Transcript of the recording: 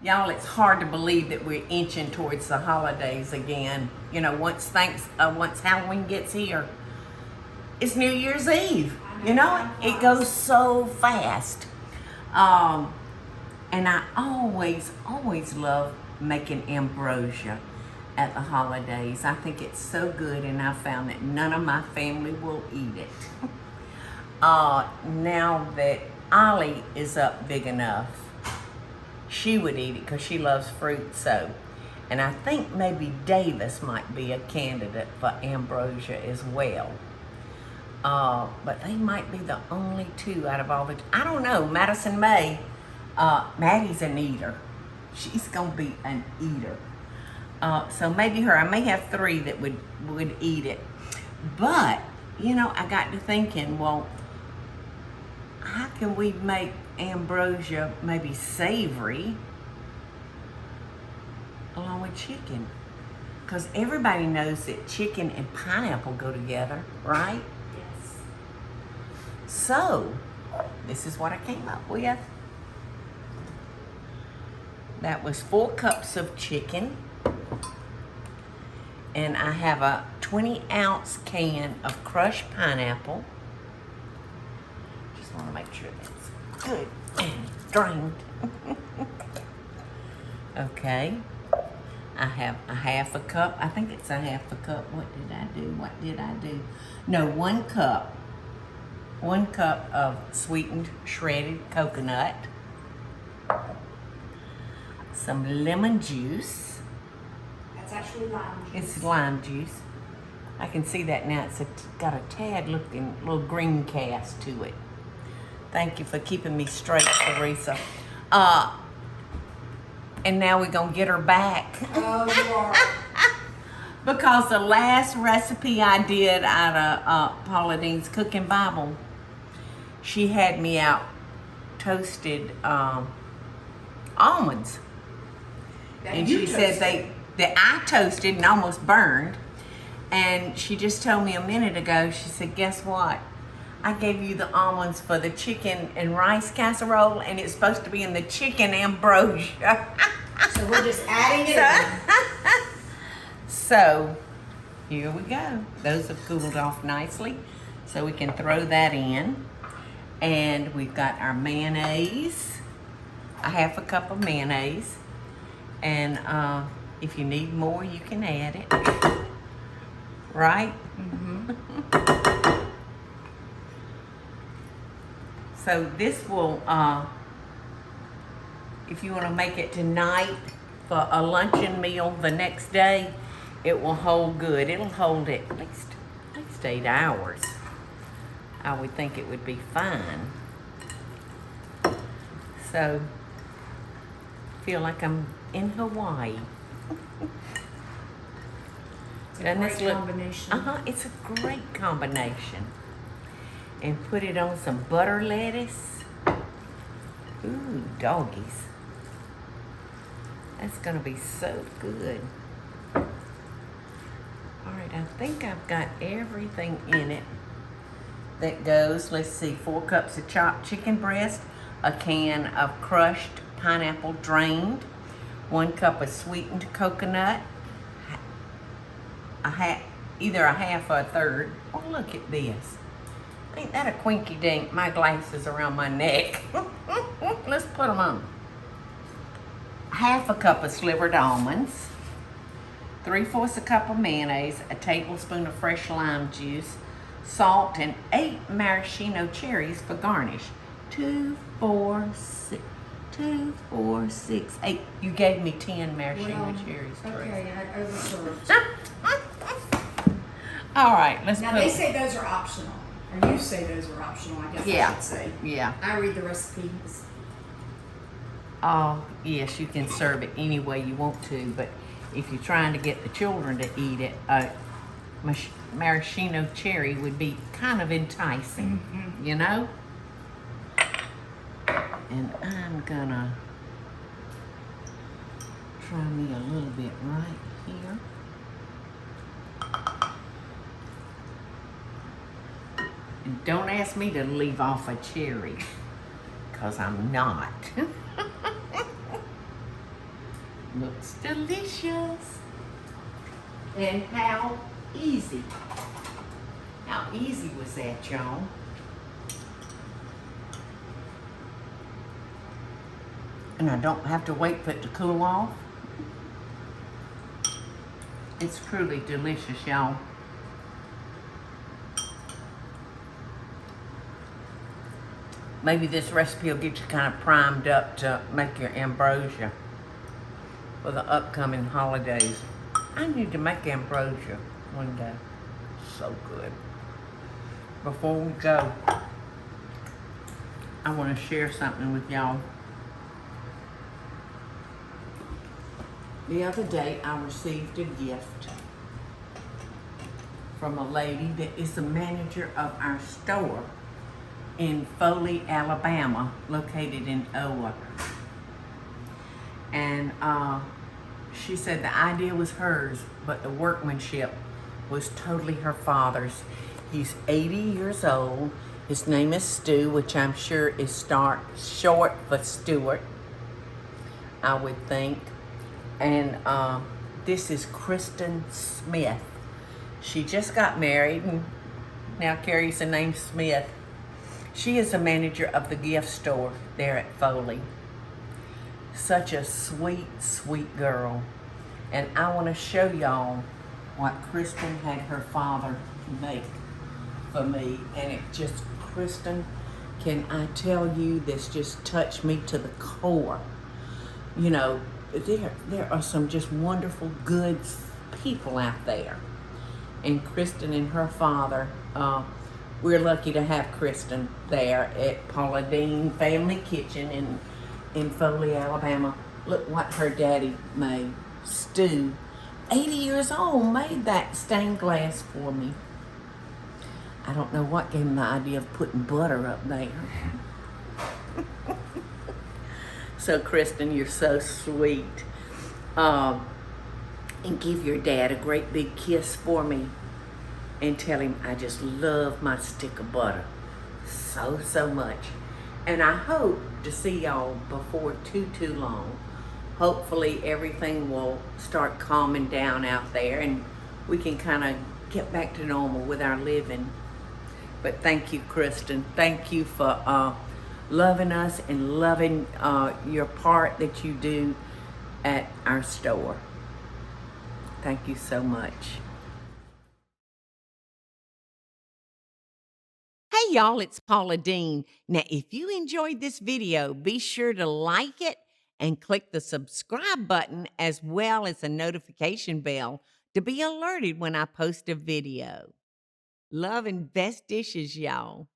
Y'all, it's hard to believe that we're inching towards the holidays again. You know, once Halloween gets here, it's New Year's Eve. You know, it goes so fast. And I always love making ambrosia at the holidays. I think it's so good, and I found that none of my family will eat it. Now that Ollie is up big enough, she would eat it because she loves fruit. So, and I think maybe Davis might be a candidate for ambrosia as well. But they might be the only two out of all the, I don't know. Madison May, Maddie's an eater. She's gonna be an eater. So maybe her. I may have 3 that would eat it. But, you know, I got to thinking, well, how can we make ambrosia maybe savory along with chicken? Because everybody knows that chicken and pineapple go together, right? Yes. So, this is what I came up with. That was 4 cups of chicken. And I have a 20-ounce can of crushed pineapple. Just want to make sure that's good and drained. Okay. I have a half a cup. I think it's a half a cup. What did I do? No, 1 cup. 1 cup of sweetened shredded coconut. Some lemon juice. That's actually lime juice. It's lime juice. I can see that now. It's got a tad looking little green cast to it. Thank you for keeping me straight, Teresa. And now we're gonna get her back. Oh, you are. Because the last recipe I did out of Paula Deen's Cooking Bible, she had me out toasted almonds. And she said that I toasted and almost burned. And she just told me a minute ago, she said, guess what? I gave you the almonds for the chicken and rice casserole, and it's supposed to be in the chicken ambrosia. So we're just adding it in. So, here we go. Those have cooled off nicely. So we can throw that in. And we've got our mayonnaise. A half a cup of mayonnaise. And if you need more, you can add it. Right? Mm-hmm. So this will, if you want to make it tonight for a luncheon meal the next day, it will hold good. It'll hold it at least 8 hours. I would think it would be fine. So, feel like I'm in Hawaii. It's a great combination. It's a great combination. And put it on some butter lettuce. Ooh, doggies. That's gonna be so good. All right, I think I've got everything in it that goes. Let's see, 4 cups of chopped chicken breast, a can of crushed pineapple drained, 1 cup of sweetened coconut, either a half or a third. Oh, look at this. Ain't that a quinky dink? My glasses around my neck. Let's put them on. Half a cup of slivered almonds, 3/4 a cup of mayonnaise, a tablespoon of fresh lime juice, salt, and 8 maraschino cherries for garnish. 2, 4, 6, 8. You gave me 10 maraschino cherries. Okay, I overserved. All right, let's Now put. they say those are optional. Or you say those are optional, I guess I should say. Yeah. I read the recipes. Oh, yes, you can serve it any way you want to, but if you're trying to get the children to eat it, maraschino cherry would be kind of enticing, you know? And I'm gonna try me a little bit right here. And don't ask me to leave off a cherry, because I'm not. Looks delicious. And how easy. How easy was that, y'all? And I don't have to wait for it to cool off. It's truly delicious, y'all. Maybe this recipe will get you kind of primed up to make your ambrosia for the upcoming holidays. I need to make ambrosia one day. So good. Before we go, I want to share something with y'all. The other day, I received a gift from a lady that is the manager of our store in Foley, Alabama, located in Oa. And she said the idea was hers, but the workmanship was totally her father's. He's 80 years old. His name is Stu, which I'm sure is short for Stuart, I would think. And this is Kristen Smith. She just got married and now carries the name Smith. She is the manager of the gift store there at Foley. Such a sweet, sweet girl. And I want to show y'all what Kristen had her father make for me. And it just, Kristen, can I tell you, this just touched me to the core. You know, there are some just wonderful, good people out there. And Kristen and her father, we're lucky to have Kristen there at Paula Deen Family Kitchen in Foley, Alabama. Look what her daddy made. Stu, 80 years old, made that stained glass for me. I don't know what gave him the idea of putting butter up there. So Kristen, you're so sweet. And give your dad a great big kiss for me and tell him I just love my stick of butter so, so much. And I hope to see y'all before too long. Hopefully everything will start calming down out there and we can kind of get back to normal with our living. But thank you, Kristen. Thank you for loving us and loving your part that you do at our store. Thank you so much. Hey y'all, it's Paula Deen. Now, if you enjoyed this video, be sure to like it and click the subscribe button as well as the notification bell to be alerted when I post a video. Love and best dishes, y'all.